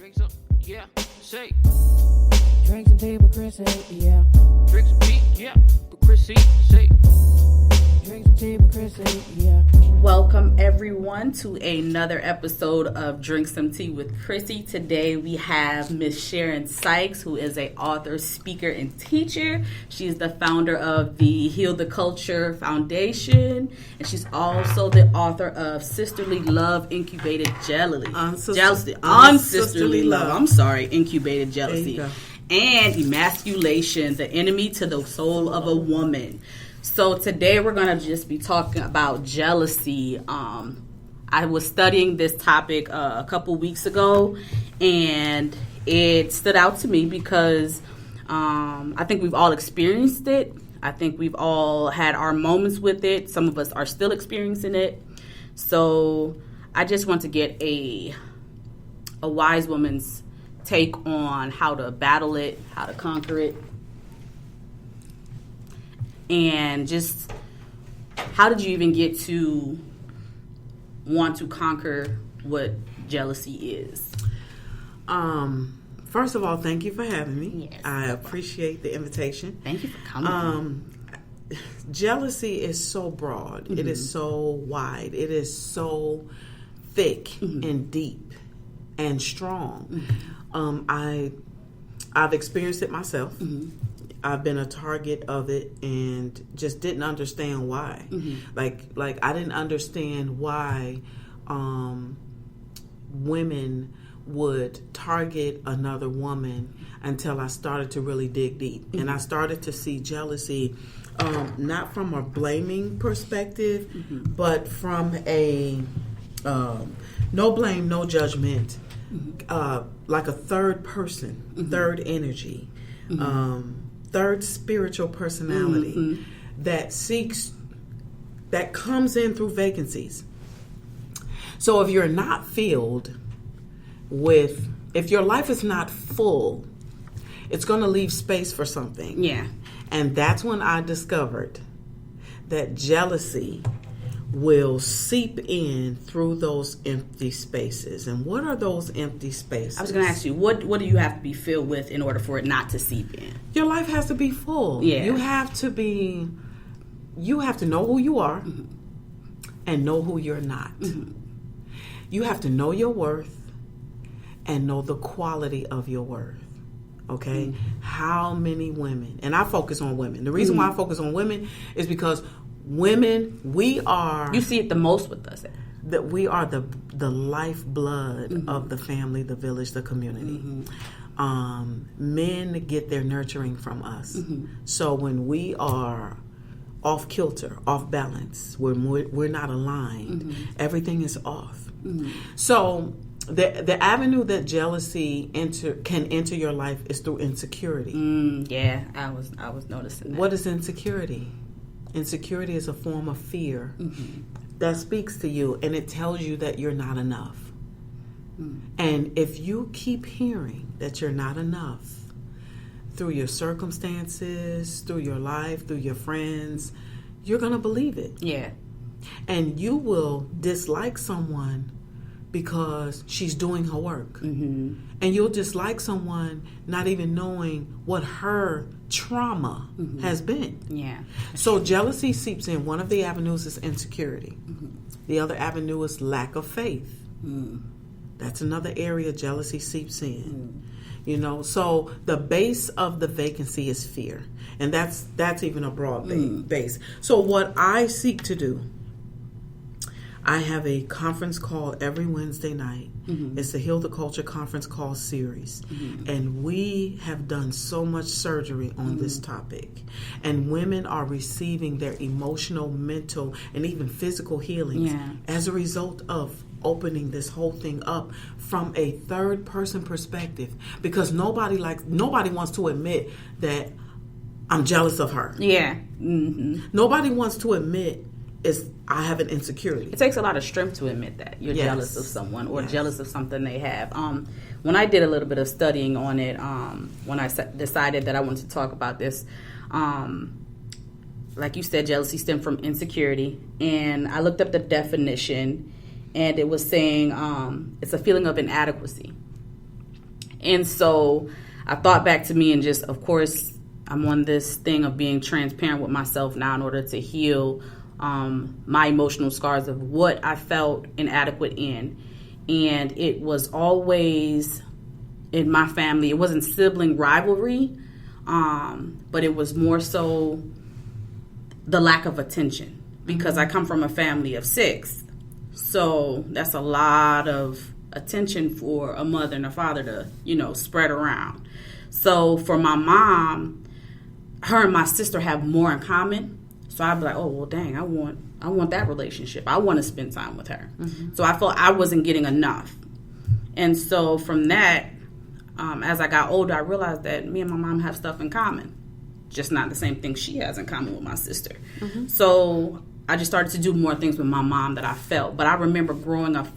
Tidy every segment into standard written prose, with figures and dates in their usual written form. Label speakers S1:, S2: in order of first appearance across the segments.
S1: Drink some, yeah, say.
S2: Drink some tea with Krysii, yeah.
S1: Drink some tea, yeah, with Krysii, say.
S2: Drink some tea with Krysii, yeah.
S3: Welcome everyone to another episode of Drink Some Tea with Krysii. Today we have Miss Sharon Sykes, who is an author, speaker, and teacher. She is the founder of the Heal the Culture Foundation, and she's also the author of Sisterly Love, Incubated Jealousy. Unsisterly Love. I'm sorry, Incubated Jealousy. And Emasculation, the Enemy to the Soul of a Woman. So today we're going to just be talking about jealousy. I was studying this topic a couple weeks ago, and it stood out to me because I think we've all experienced it. I think we've all had our moments with it. Some of us are still experiencing it. So I just want to get a wise woman's take on how to battle it, how to conquer it. And just, how did you even get to want to conquer what jealousy is?
S4: First of all, thank you for having me.
S3: Yes.
S4: I appreciate the invitation.
S3: Thank you for coming.
S4: Jealousy is so broad. Mm-hmm. It is so wide. It is so thick mm-hmm. and deep and strong. Mm-hmm. I've experienced it myself. Mm-hmm. I've been a target of it and just didn't understand why. Mm-hmm. Like I didn't understand why women would target another woman until I started to really dig deep. Mm-hmm. And I started to see jealousy not from a blaming perspective, mm-hmm. but from a no blame, no judgment, mm-hmm. Like a third person, mm-hmm. third energy. Mm-hmm. Third spiritual personality mm-hmm. that comes in through vacancies. So if you're not filled with, if your life is not full, it's going to leave space for something.
S3: Yeah.
S4: And that's when I discovered that jealousy will seep in through those empty spaces. And what are those empty spaces?
S3: I was going to ask you, what do you have to be filled with in order for it not to seep in?
S4: Your life has to be full.
S3: Yeah.
S4: You have to know who you are mm-hmm. and know who you're not. Mm-hmm. You have to know your worth and know the quality of your worth. Okay? Mm-hmm. How many women, and I focus on women. The reason why I focus on women is because women, we are...
S3: You see it the most with us.
S4: That we are the lifeblood mm-hmm. of the family, the village, the community. Mm-hmm. Men get their nurturing from us. Mm-hmm. So when we are off kilter, off balance, when we're not aligned, mm-hmm. everything is off. Mm-hmm. So the avenue that jealousy can enter your life is through insecurity.
S3: Yeah, I was noticing that.
S4: What is insecurity? Insecurity is a form of fear mm-hmm. that speaks to you, and it tells you that you're not enough. Mm. And if you keep hearing that you're not enough through your circumstances, through your life, through your friends, you're going to believe it.
S3: Yeah.
S4: And you will dislike someone because she's doing her work. Mm-hmm. And you'll dislike someone not even knowing what her trauma mm-hmm. has been.
S3: Yeah.
S4: So jealousy seeps in. One of the avenues is insecurity. Mm-hmm. The other avenue is lack of faith. Mm. That's another area jealousy seeps in. You know, so the base of the vacancy is fear. And that's even a broad base. So what I seek to do, I have a conference call every Wednesday night. Mm-hmm. It's the Heal the Culture conference call series. Mm-hmm. And we have done so much surgery on this topic. And women are receiving their emotional, mental, and even physical healings as a result of opening this whole thing up from a third person perspective. Because nobody wants to admit that I'm jealous of her.
S3: Yeah. Mm-hmm.
S4: Nobody wants to admit I have an insecurity.
S3: It takes a lot of strength to admit that you're jealous of someone or jealous of something they have. When I did a little bit of studying on it, when I decided that I wanted to talk about this, like you said, jealousy stemmed from insecurity. And I looked up the definition, and it was saying it's a feeling of inadequacy. And so I thought back to me and just, of course, I'm on this thing of being transparent with myself now in order to heal my emotional scars of what I felt inadequate in. And it was always in my family, it wasn't sibling rivalry, but it was more so the lack of attention, because I come from a family of 6. So that's a lot of attention for a mother and a father to, spread around. So for my mom, her and my sister have more in common. So I'd be like, oh, well, dang, I want that relationship. I want to spend time with her. Mm-hmm. So I felt I wasn't getting enough. And so from that, as I got older, I realized that me and my mom have stuff in common, just not the same thing she has in common with my sister. Mm-hmm. So I just started to do more things with my mom that I felt. But I remember growing up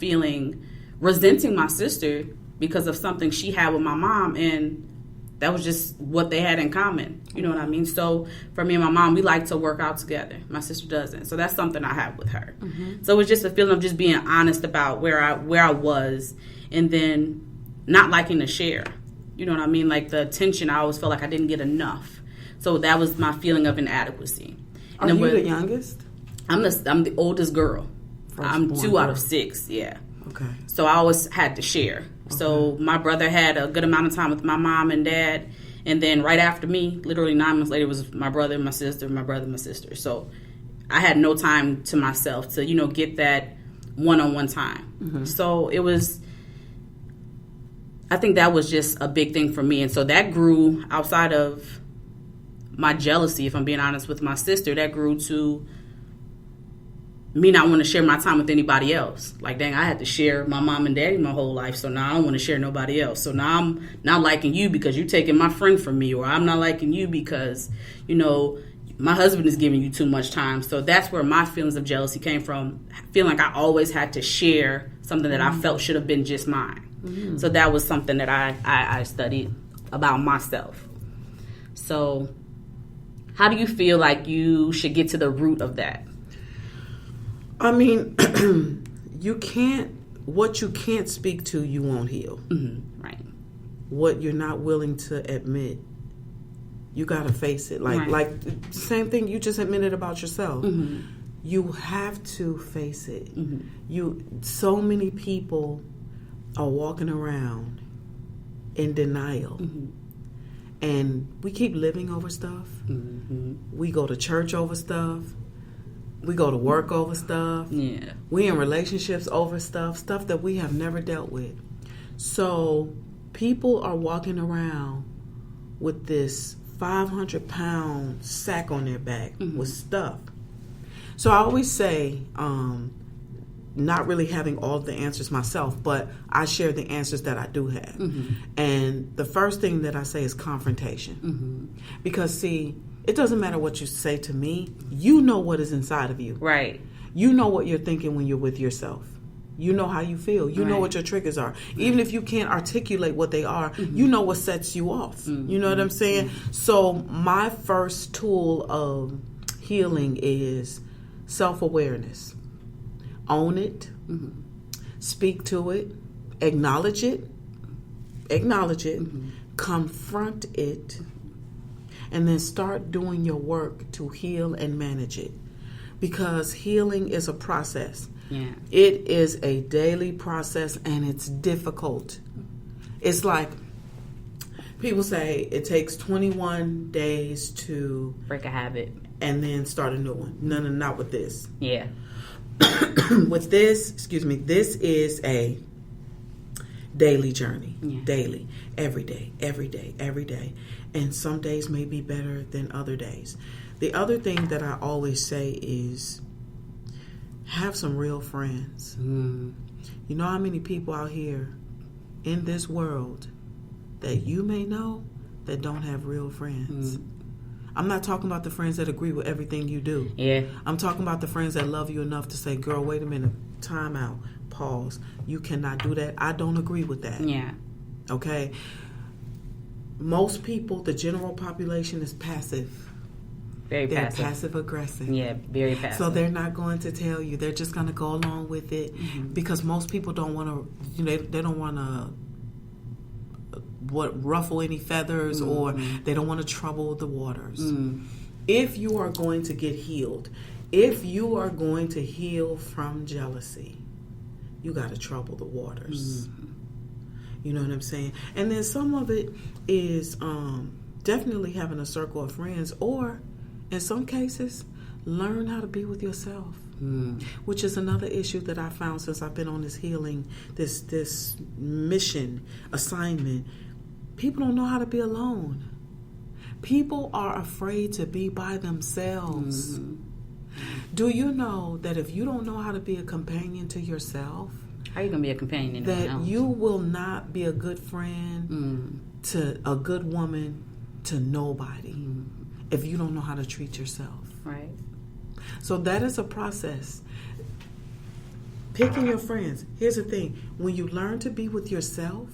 S3: resenting my sister because of something she had with my mom, and that was just what they had in common. You know what I mean? So for me and my mom, we like to work out together. My sister doesn't. So that's something I have with her. Mm-hmm. So it was just a feeling of just being honest about where I was, and then not liking to share. You know what I mean? Like the attention, I always felt like I didn't get enough. So that was my feeling of inadequacy.
S4: Are you the youngest?
S3: I'm the oldest girl. I'm 2 out of 6, yeah.
S4: Okay.
S3: So I always had to share. Okay. So my brother had a good amount of time with my mom and dad. And then right after me, literally 9 months later, was my brother and my sister, my brother and my sister. So I had no time to myself to, get that one-on-one time. Mm-hmm. So it was, I think that was just a big thing for me. And so that grew outside of my jealousy, if I'm being honest, with my sister. That grew to me not want to share my time with anybody else. Like, dang, I had to share my mom and daddy my whole life, so now I don't want to share nobody else. So now I'm not liking you because you're taking my friend from me, or I'm not liking you because, my husband is giving you too much time. So that's where my feelings of jealousy came from, feeling like I always had to share something that I felt should have been just mine. Mm-hmm. So that was something that I studied about myself. So how do you feel like you should get to the root of that?
S4: I mean, what you can't speak to, you won't heal.
S3: Mm-hmm. Right.
S4: What you're not willing to admit, you got to face it. Like same thing you just admitted about yourself. Mm-hmm. You have to face it. Mm-hmm. So many people are walking around in denial. Mm-hmm. And we keep living over stuff. Mm-hmm. We go to church over stuff. We go to work over stuff.
S3: Yeah.
S4: We in relationships over stuff that we have never dealt with. So people are walking around with this 500-pound sack on their back with stuff. So I always say, not really having all the answers myself, but I share the answers that I do have. Mm-hmm. And the first thing that I say is confrontation. Mm-hmm. Because, see, it doesn't matter what you say to me. You know what is inside of you.
S3: Right.
S4: You know what you're thinking when you're with yourself. You know how you feel. You know what your triggers are. Even if you can't articulate what they are, you know what sets you off. Mm-hmm. You know what I'm saying? Mm-hmm. So my first tool of healing is self-awareness. Own it. Mm-hmm. Speak to it. Acknowledge it. Mm-hmm. Confront it. And then start doing your work to heal and manage it. Because healing is a process. Yeah. It is a daily process, and it's difficult. It's like people say it takes 21 days to
S3: break a habit
S4: and then start a new one. No, not with this.
S3: Yeah.
S4: With this, this is a daily journey. Yeah. Daily. Every day. And some days may be better than other days. The other thing that I always say is have some real friends. Mm. You know how many people out here in this world that you may know that don't have real friends? Mm. I'm not talking about the friends that agree with everything you do.
S3: Yeah.
S4: I'm talking about the friends that love you enough to say, girl, wait a minute, time out, pause. You cannot do that. I don't agree with that.
S3: Yeah.
S4: Okay? Most people, the general population is passive.
S3: They're
S4: passive aggressive.
S3: Yeah, very passive.
S4: So they're not going to tell you. They're just going to go along with it because most people don't want to, they don't want to ruffle any feathers, or they don't want to trouble the waters. If you are going to get healed, if you are going to heal from jealousy, you got to trouble the waters. You know what I'm saying? And then some of it is definitely having a circle of friends, or in some cases, learn how to be with yourself. Which is another issue that I found since I've been on this healing, this mission assignment. People don't know how to be alone. People are afraid to be by themselves. Do you know that if you don't know how to be a companion to yourself,
S3: How are you going to be a companion?
S4: that you will not be a good friend to a good woman to nobody if you don't know how to treat yourself.
S3: Right.
S4: So that is a process. Picking your friends. Here's the thing. When you learn to be with yourself,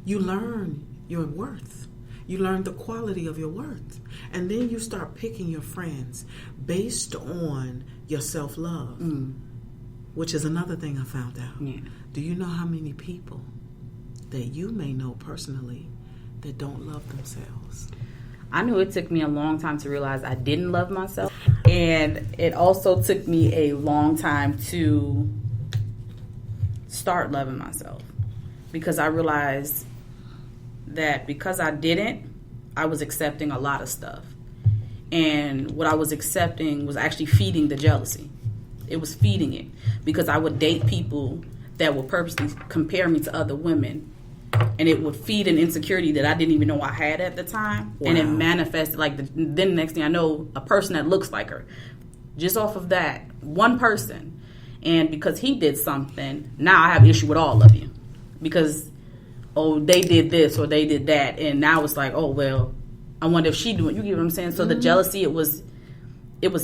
S4: you learn your worth. You learn the quality of your worth. And then you start picking your friends based on your self-love, which is another thing I found out.
S3: Yeah.
S4: Do you know how many people that you may know personally that don't love themselves?
S3: I knew it took me a long time to realize I didn't love myself. And it also took me a long time to start loving myself. Because I realized that because I didn't, I was accepting a lot of stuff. And what I was accepting was actually feeding the jealousy. It was feeding it. Because I would date people that would purposely compare me to other women. And it would feed an insecurity that I didn't even know I had at the time.
S4: Wow.
S3: And it manifested then the next thing I know, a person that looks like her. Just off of that, one person. And because he did something, now I have an issue with all of you. Because, they did this or they did that. And now it's like, well, I wonder if she doing it. You get what I'm saying? So the jealousy, it was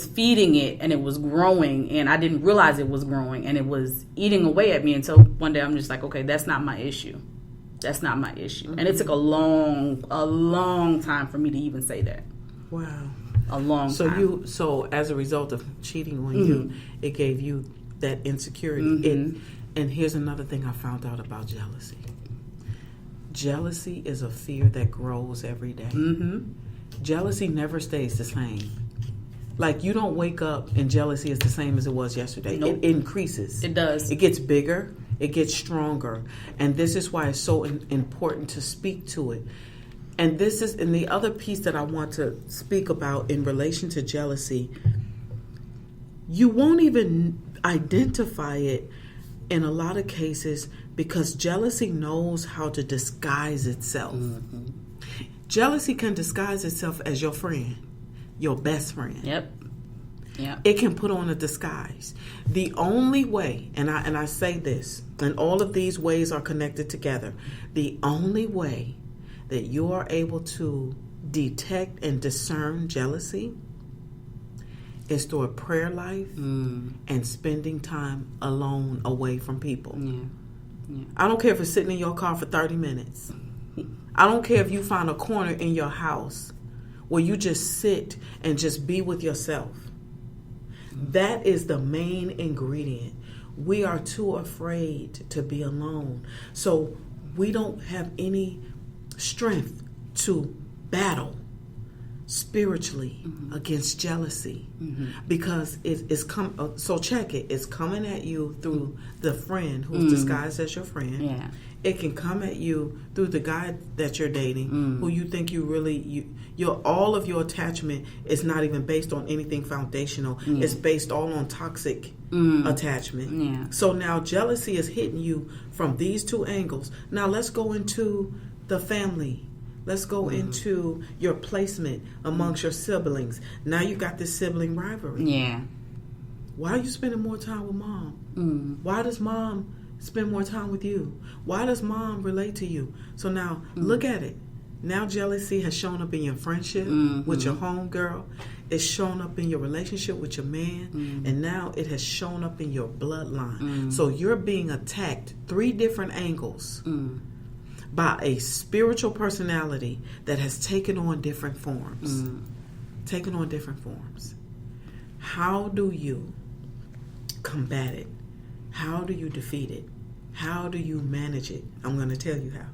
S3: feeding it and it was growing. And I didn't realize it was growing. And it was eating away at me until one day I'm just like, okay, that's not my issue. That's not my issue. And it took a long time for me to even say that.
S4: Wow.
S3: A long time.
S4: So as a result of cheating on you, it gave you that insecurity. And here's another thing I found out about jealousy. Jealousy is a fear that grows every day. Jealousy never stays the same. Like, you don't wake up and jealousy is the same as it was yesterday.
S3: Nope.
S4: It increases.
S3: It does.
S4: It gets bigger. It gets stronger. And this is why it's so important to speak to it. And the other piece that I want to speak about in relation to jealousy, you won't even identify it in a lot of cases because jealousy knows how to disguise itself. Jealousy can disguise itself as your friend, your best friend.
S3: Yep.
S4: It can put on a disguise. The only way, and I say this, and all of these ways are connected together, the only way that you are able to detect and discern jealousy is through a prayer life and spending time alone away from people. I don't care if it's sitting in your car for 30 minutes. I don't care if you find a corner in your house where you just sit and just be with yourself. That is the main ingredient. We are too afraid to be alone. So we don't have any strength to battle spiritually against jealousy because it's so check it. It's coming at you through the friend who's disguised as your friend.
S3: Yeah.
S4: It can come at you through the guy that you're dating who you think all of your attachment is not even based on anything foundational. It's based all on toxic attachment. So now jealousy is hitting you from these two angles. Now let's go into the family. Let's go into your placement amongst your siblings. Now you got this sibling rivalry.
S3: Yeah.
S4: Why are you spending more time with mom? Why does mom spend more time with you? Why does mom relate to you? So now look at it. Now jealousy has shown up in your friendship with your home girl. It's shown up in your relationship with your man. And now it has shown up in your bloodline. So you're being attacked 3 different angles by a spiritual personality that has taken on different forms. Taken on different forms. How do you combat it? How do you defeat it? How do you manage it? I'm going to tell you how.